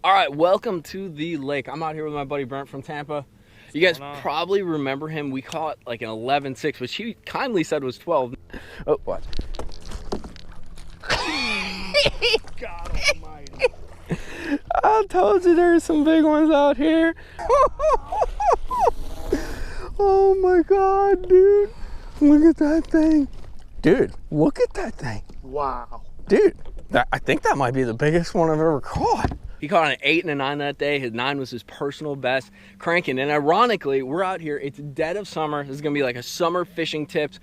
All right, welcome to the lake. I'm out here with my buddy Brent from Tampa. You guys probably remember him. We caught like an 11.6, which he kindly said was 12. Oh, watch. God almighty. I told you there's some big ones out here. Oh my God, dude. Look at that thing. Dude, look at that thing. Wow. Dude, I think that might be the biggest one I've ever caught. He caught an 8 and a 9 that day. His 9 was his personal best cranking. And ironically, we're out here. It's dead of summer. This is going to be like a summer fishing tips.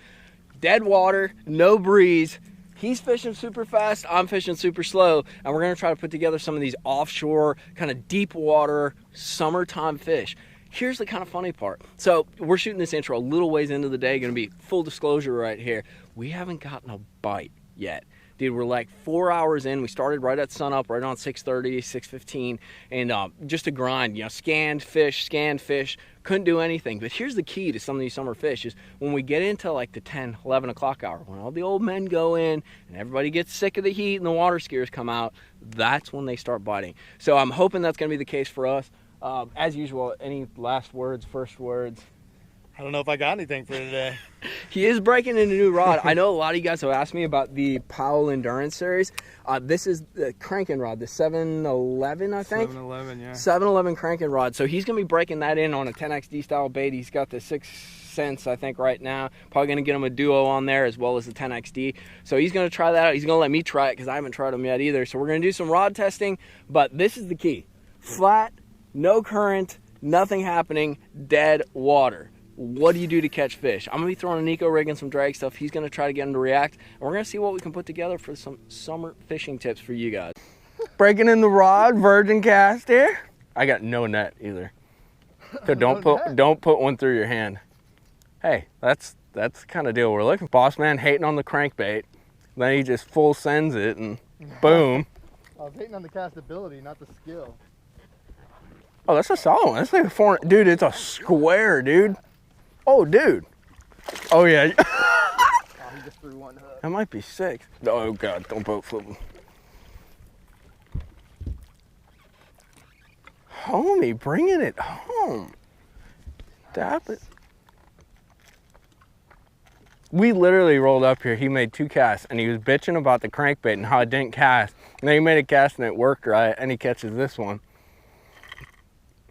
Dead water, no breeze. He's fishing super fast. I'm fishing super slow. And we're going to try to put together some of these offshore, kind of deep water, summertime fish. Here's the kind of funny part. So we're shooting this intro a little ways into the day. Going to be full disclosure right here. We haven't gotten a bite yet. Dude, we're like 4 hours in. We started right at sunup, right on 6:30, 6:15, and just a grind, you know, scanned fish, couldn't do anything. But here's the key to some of these summer fish is when we get into like the 10, 11 o'clock hour, when all the old men go in and everybody gets sick of the heat and the water skiers come out, that's when they start biting. So I'm hoping that's going to be the case for us. As usual, any last words, first words? I don't know if I got anything for today. He is breaking in a new rod. I know a lot of you guys have asked me about the Powell Endurance Series. This is the cranking rod, the 711, I think. 711, yeah. 711 cranking rod. So he's going to be breaking that in on a 10XD style bait. He's got the 6 cents, I think, right now. Probably going to get him a duo on there as well as the 10XD. So he's going to try that out. He's going to let me try it because I haven't tried them yet either. So we're going to do some rod testing. But this is the key. Flat, no current, nothing happening, dead water. What do you do to catch fish? I'm going to be throwing a Neko Rig and some drag stuff. He's going to try to get him to react. And we're going to see what we can put together for some summer fishing tips for you guys. Breaking in the rod, virgin cast here. I got no net either. So don't put one through your hand. Hey, that's the kind of deal we're looking for. Boss man hating on the crankbait. Then he just full sends it and boom. I was hating on the castability, not the skill. Oh, that's a solid one. That's like a 4, dude, it's a square, dude. Oh, dude. Oh, yeah. Oh, he just threw one hook. That might be 6. Oh, God, don't boat flip him. Homie, bringing it home. Dap it. We literally rolled up here. He made 2 casts, and he was bitching about the crankbait and how it didn't cast. And then he made a cast, and it worked right, and he catches this one.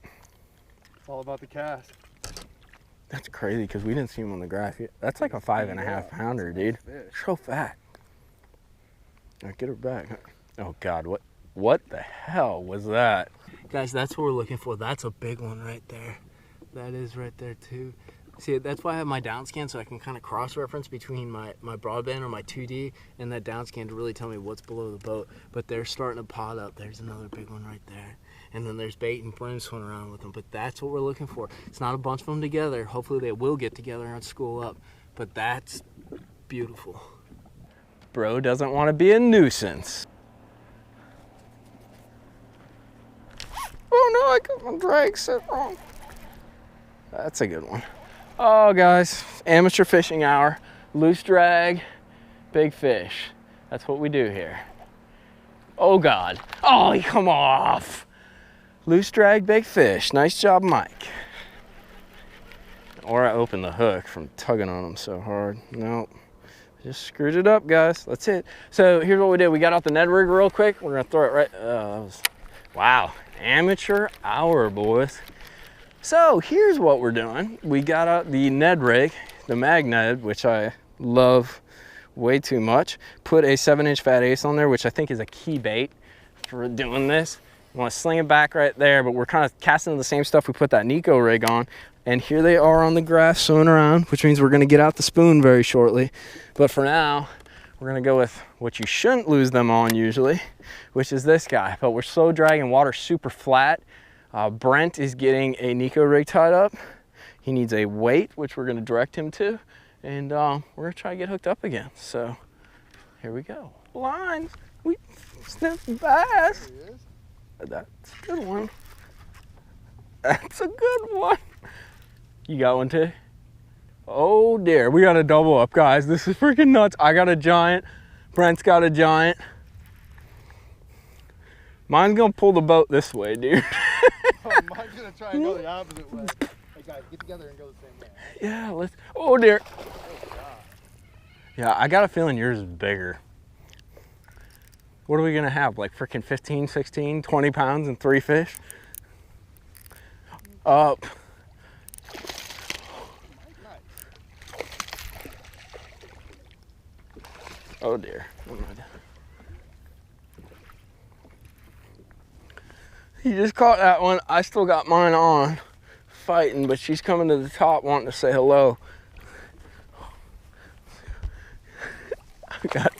It's all about the cast. That's crazy because we didn't see him on the grass yet. That's like a 5.5 pounder, dude. So fat. All right, get her back. Oh God, what the hell was that? Guys, that's what we're looking for. That's a big one right there. That is right there too. See, that's why I have my down scan so I can kind of cross-reference between my broadband or my 2D and that down scan to really tell me what's below the boat. But they're starting to pot up. There's another big one right there. And then there's bait and Brent swimming around with them. But that's what we're looking for. It's not a bunch of them together. Hopefully they will get together and school up. But that's beautiful. Bro doesn't want to be a nuisance. Oh no, I got my drag set wrong. That's a good one. Oh guys, amateur fishing hour. Loose drag, big fish. That's what we do here. Oh God. Oh, he come off. Loose drag, big fish. Nice job, Mike. Or I opened the hook from tugging on him so hard. Nope. Just screwed it up, guys. That's it. So here's what we did. We got out the Ned Rig real quick. We're gonna throw it right. Wow. Amateur hour, boys. So here's what we're doing. We got out the Ned Rig, the Mag Ned, which I love way too much. Put a 7-inch fat ace on there, which I think is a key bait for doing this. You want to sling it back right there, but we're kind of casting the same stuff we put that Neko Rig on. And here they are on the grass swimming around, which means we're going to get out the spoon very shortly. But for now, we're going to go with what you shouldn't lose them on usually, which is this guy. But we're slow dragging, water super flat. Brent is getting a Neko Rig tied up. He needs a weight, which we're going to direct him to. And we're going to try to get hooked up again. So here we go. Lines. We sniffed bass. That's a good one. That's a good one. You got one too? Oh dear, we got a double up, guys. This is freaking nuts. I got a giant. Brent's got a giant. Mine's gonna pull the boat this way, dude. Oh, mine's gonna try and go the opposite way. Hey guys, get together and go the same way. Yeah, let's. Oh dear. Oh god. Yeah, I got a feeling yours is bigger. What are we gonna have? Like freaking 15, 16, 20 pounds and 3 fish? Up. Oh dear. What am I doing? He just caught that one. I still got mine on, fighting, but she's coming to the top wanting to say hello. I got.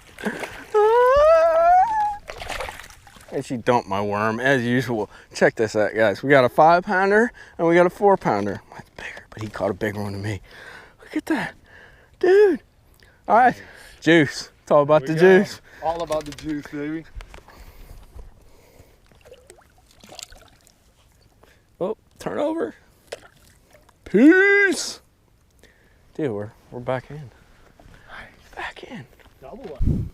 And she dumped my worm as usual. Check this out, guys. We got a 5-pounder and we got a 4-pounder. Mine's bigger, but he caught a bigger one than me. Look at that, dude. All right, juice. It's all about the juice. All about the juice, baby. Oh, turn over. Peace. Dude, we're back in. Back in. Double one.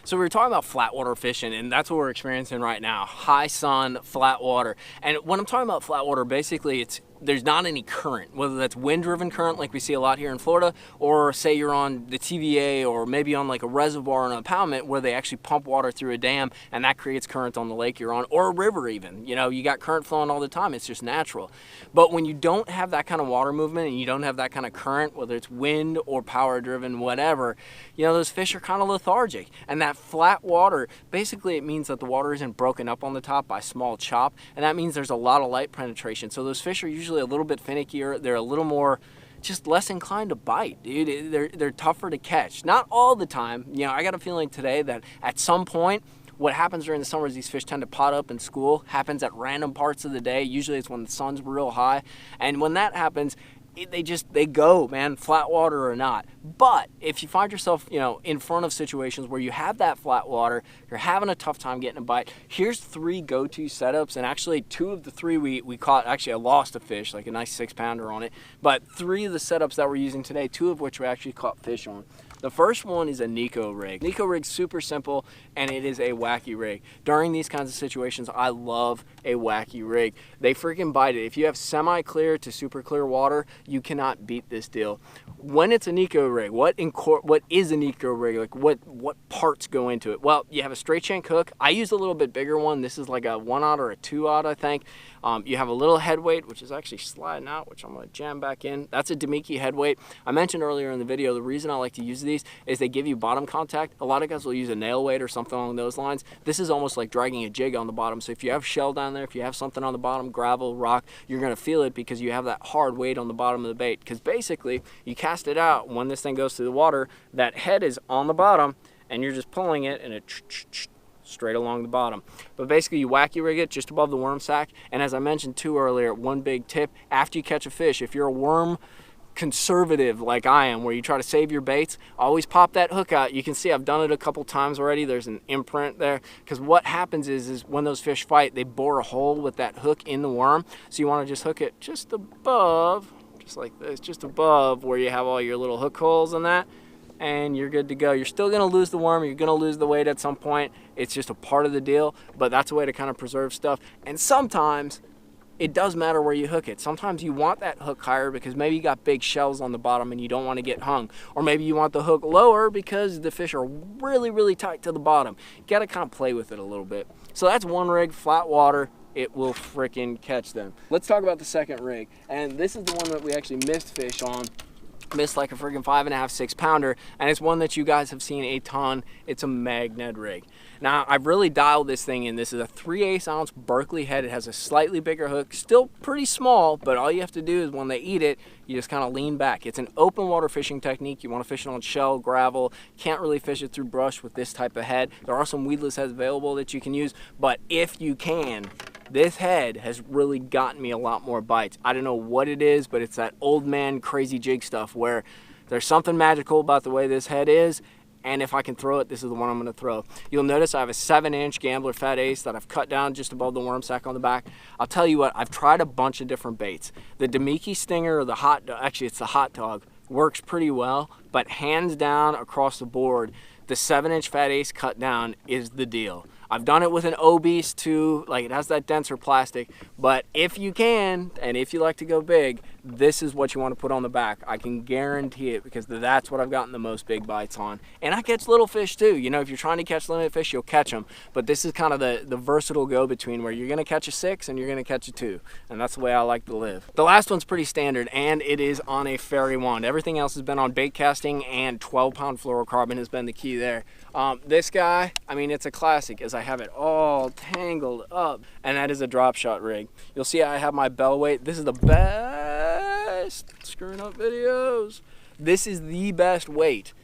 So we were talking about flat water fishing, and that's what we're experiencing right now. High sun, flat water. And when I'm talking about flat water, basically there's not any current, whether that's wind-driven current like we see a lot here in Florida, or say you're on the TVA or maybe on like a reservoir or an impoundment where they actually pump water through a dam and that creates current on the lake you're on, or a river even. You know, you got current flowing all the time, it's just natural. But when you don't have that kind of water movement and you don't have that kind of current, whether it's wind or power-driven, whatever, you know, those fish are kind of lethargic. And that flat water, basically it means that the water isn't broken up on the top by small chop, and that means there's a lot of light penetration. So those fish are usually a little bit finickier. They're a little more, just less inclined to bite, dude. They're tougher to catch. Not all the time. You know, I got a feeling today that at some point, what happens during the summer is these fish tend to pot up in school. Happens at random parts of the day. Usually it's when the sun's real high. And when that happens, they go, man, flat water or not. But if you find yourself, you know, in front of situations where you have that flat water, you're having a tough time getting a bite, here's 3 go-to setups. And actually 2 of the 3 we caught, actually I lost a fish, like a nice 6-pounder on it. But 3 of the setups that we're using today, 2 of which we actually caught fish on. The first one is a Neko Rig. Neko Rig's super simple, and it is a wacky rig. During these kinds of situations, I love a wacky rig. They freaking bite it. If you have semi-clear to super clear water, you cannot beat this deal. When it's a Neko Rig, what is a Neko Rig? Like what parts go into it? Well, you have a straight shank hook. I use a little bit bigger one. This is like a 1/0 or a 2/0, I think. You have a little head weight, which is actually sliding out, which I'm going to jam back in. That's a Demiki head weight. I mentioned earlier in the video, the reason I like to use these is they give you bottom contact. A lot of guys will use a nail weight or something along those lines. This is almost like dragging a jig on the bottom. So if you have shell down there, if you have something on the bottom, gravel, rock, you're going to feel it because you have that hard weight on the bottom of the bait. Because basically, you cast it out, when this thing goes through the water, that head is on the bottom, and you're just pulling it, and it straight along the bottom. But basically you wacky rig it just above the worm sack, and as I mentioned too earlier, one big tip, after you catch a fish, if you're a worm conservative like I am, where you try to save your baits, always pop that hook out. You can see I've done it a couple times already. There's an imprint there, because what happens is when those fish fight, they bore a hole with that hook in the worm, so you want to just hook it just above, just like this, just above where you have all your little hook holes and that, and you're good to go. You're still going to lose the worm, you're going to lose the weight at some point. It's just a part of the deal, but that's a way to kind of preserve stuff. And sometimes it does matter where you hook it. Sometimes you want that hook higher because maybe you got big shells on the bottom and you don't want to get hung. Or maybe you want the hook lower because the fish are really, really tight to the bottom. You got to kind of play with it a little bit. So that's one rig, flat water. It will frickin' catch them. Let's talk about the second rig. And this is the one that we actually missed fish on. Missed like a friggin' 5.5, 6-pounder, and it's one that you guys have seen a ton. It's a Ned Rig. Now, I've really dialed this thing in. This is a 3/8 ounce Berkeley head. It has a slightly bigger hook, still pretty small, but all you have to do is when they eat it, you just kind of lean back. It's an open water fishing technique. You want to fish it on shell, gravel. Can't really fish it through brush with this type of head. There are some weedless heads available that you can use, but if you can, this head has really gotten me a lot more bites. I don't know what it is, but it's that old man crazy jig stuff where there's something magical about the way this head is, and if I can throw it, this is the one I'm going to throw. You'll notice I have a 7-inch Gambler Fat Ace that I've cut down just above the worm sack on the back. I'll tell you what, I've tried a bunch of different baits. The Demiki Stinger, or the actually it's the Hot Dog, works pretty well, but hands down across the board, the 7-inch Fat Ace cut down is the deal. I've done it with an obese too, like it has that denser plastic, but if you can, and if you like to go big, this is what you want to put on the back. I can guarantee it, because that's what I've gotten the most big bites on. And I catch little fish too. You know, if you're trying to catch limit fish, you'll catch them, but this is kind of the versatile go-between where you're gonna catch a 6 and you're gonna catch a 2, and that's the way I like to live. The last one's pretty standard, and it is on a fairy wand. Everything else has been on bait casting, and 12-pound fluorocarbon has been the key there. This guy, I mean, it's a classic, as I have it all tangled up, and that is a drop shot rig. You'll see I have my bell weight. This is the best screwing up videos. This is the best weight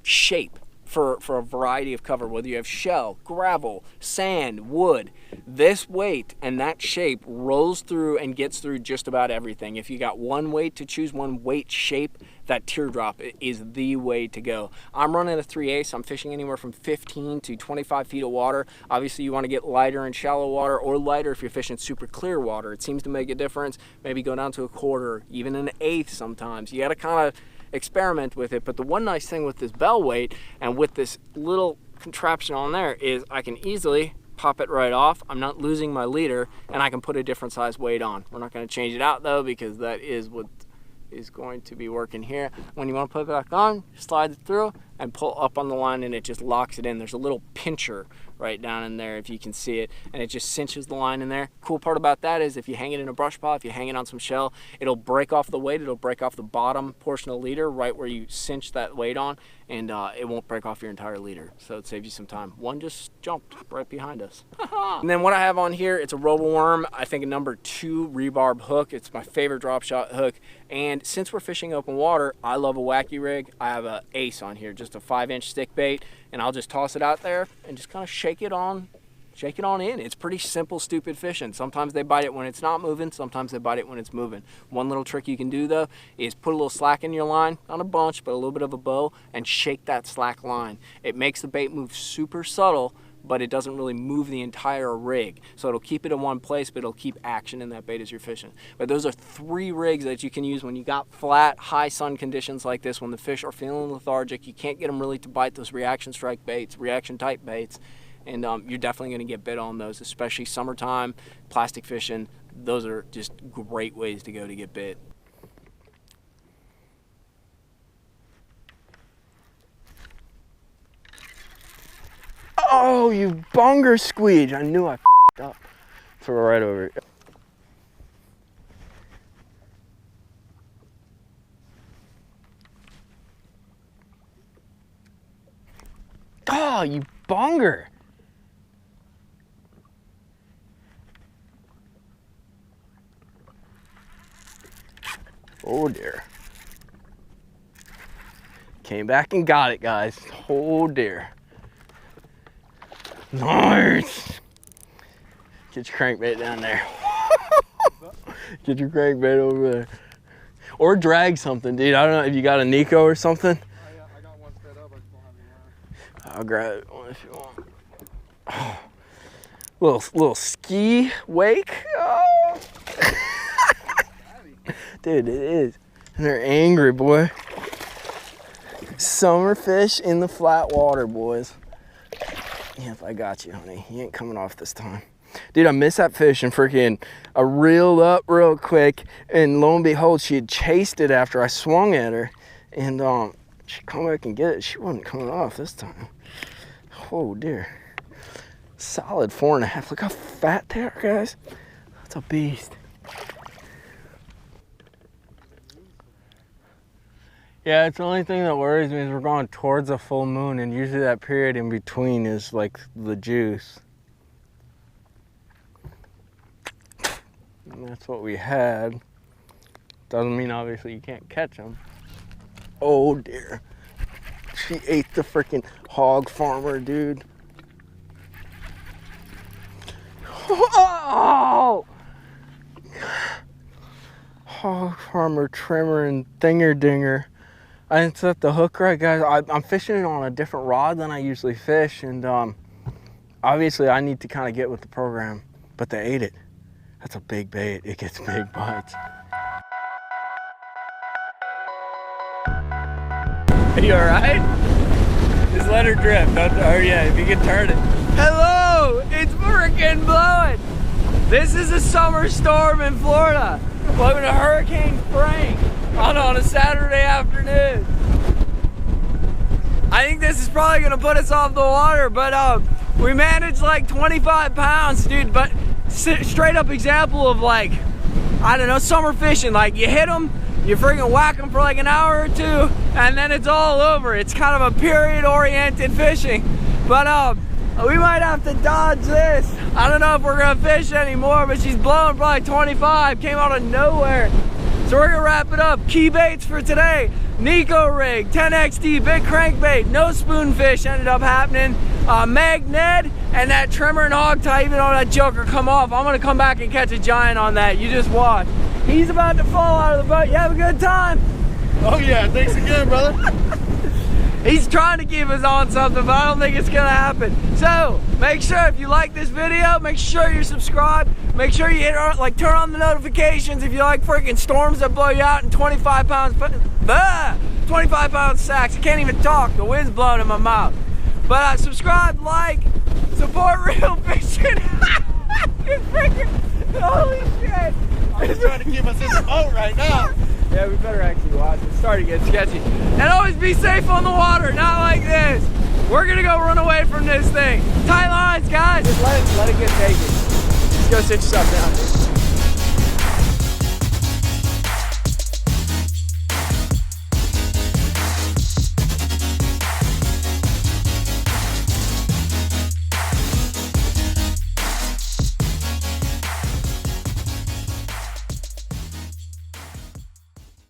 shape for a variety of cover, whether you have shell, gravel, sand, wood. This weight and that shape rolls through and gets through just about everything. If you got one weight to choose, one weight shape, that teardrop is the way to go. I'm running a 3/8. I'm fishing anywhere from 15 to 25 feet of water. Obviously you want to get lighter in shallow water, or lighter if you're fishing super clear water. It seems to make a difference. Maybe go down to a quarter, even an 1/8 sometimes. You got to kind of experiment with it. But the one nice thing with this bell weight and with this little contraption on there is I can easily pop it right off. I'm not losing my leader, and I can put a different size weight on. We're not going to change it out though, because that is what is going to be working here. When you want to put it back on, slide it through and pull up on the line, and it just locks it in. There's a little pincher right down in there, if you can see it, and it just cinches the line in there. Cool part about that is if you hang it in a brush pile, if you hang it on some shell, it'll break off the weight. It'll break off the bottom portion of the leader right where you cinch that weight on, and it won't break off your entire leader, so it saves you some time. One just jumped right behind us. And then what I have on here, it's a RoboWorm, I think a number 2 rebarb hook. It's my favorite drop shot hook, and since we're fishing open water, I love a Wacky Rig. I have a Ace on here, just a 5-inch stick bait, and I'll just toss it out there and just kind of shake it on in. It's pretty simple, stupid fishing. Sometimes they bite it when it's not moving, sometimes they bite it when it's moving. One little trick you can do though is put a little slack in your line, not a bunch, but a little bit of a bow, and shake that slack line. It makes the bait move super subtle, but it doesn't really move the entire rig. So it'll keep it in one place, but it'll keep action in that bait as you're fishing. But those are 3 rigs that you can use when you got flat, high sun conditions like this, when the fish are feeling lethargic. You can't get them really to bite those reaction strike baits, reaction type baits, and you're definitely gonna get bit on those, especially summertime, plastic fishing. Those are just great ways to go to get bit. Oh, you bunger squeege. I knew I f***ed up. Throw it right over it. Oh, you bunger. Oh dear. Came back and got it, guys. Oh dear. Nice. Get your crankbait down there. Get your crankbait over there. Or drag something, dude. I don't know if you got a Neko or something. I got one set up. I just don't have any line. I'll grab one if you want. Oh. Little ski wake. Oh. Dude, it is. And they're angry, boy. Summer fish in the flat water, boys. Yep, I got you, honey. You ain't coming off this time. Dude, I missed that fish and freaking I reeled up real quick, and lo and behold, she had chased it after I swung at her, and she come back and get it. She wasn't coming off this time. Oh dear. Solid 4.5. Look how fat they are, guys. That's a beast. Yeah, it's the only thing that worries me is we're going towards a full moon, and usually that period in between is like the juice. And that's what we had. Doesn't mean obviously you can't catch them. Oh dear. She ate the freaking hog farmer, dude. Oh! Hog farmer, trimmer, and thinger dinger. I didn't set the hook right, guys. I'm fishing it on a different rod than I usually fish, and obviously I need to kind of get with the program, but they ate it. That's a big bait. It gets big bites. Are you all right? Just let her drift. Don't, or yeah, if you can turn it. Hello! freaking blowing. This is a summer storm in Florida. Welcome to Hurricane Frank on a Saturday afternoon. I think this is probably gonna put us off the water, but we managed like 25 pounds, dude. But straight up example of like, I don't know, summer fishing. Like you hit them, you freaking whack them for like an hour or two, and then it's all over. It's kind of a period-oriented fishing. But we might have to dodge this. I don't know if we're gonna fish anymore, but she's blowing probably 25, came out of nowhere. So we're gonna wrap it up. Key baits for today: Neko Rig, 10XD, big crankbait, no spoonfish ended up happening. Meg, Ned, and that trimmer and hog tie, even though that joker come off, I'm gonna come back and catch a giant on that. You just watch. He's about to fall out of the boat. You have a good time? Oh yeah, thanks again, brother. He's trying to keep us on something, but I don't think it's gonna happen. So make sure if you like this video, make sure you're subscribed. Make sure you hit turn on the notifications if you like freaking storms that blow you out in 25 pounds, 25 pound sacks. I can't even talk. The wind's blowing in my mouth. But subscribe, like, support real fishing. Holy shit! I'm just trying to keep us in the boat right now. Yeah, we better actually watch. It's starting to get sketchy. And always be safe on the water, not like this. We're gonna go run away from this thing. Tight lines, guys. Just let it get taken. Just go sit yourself down.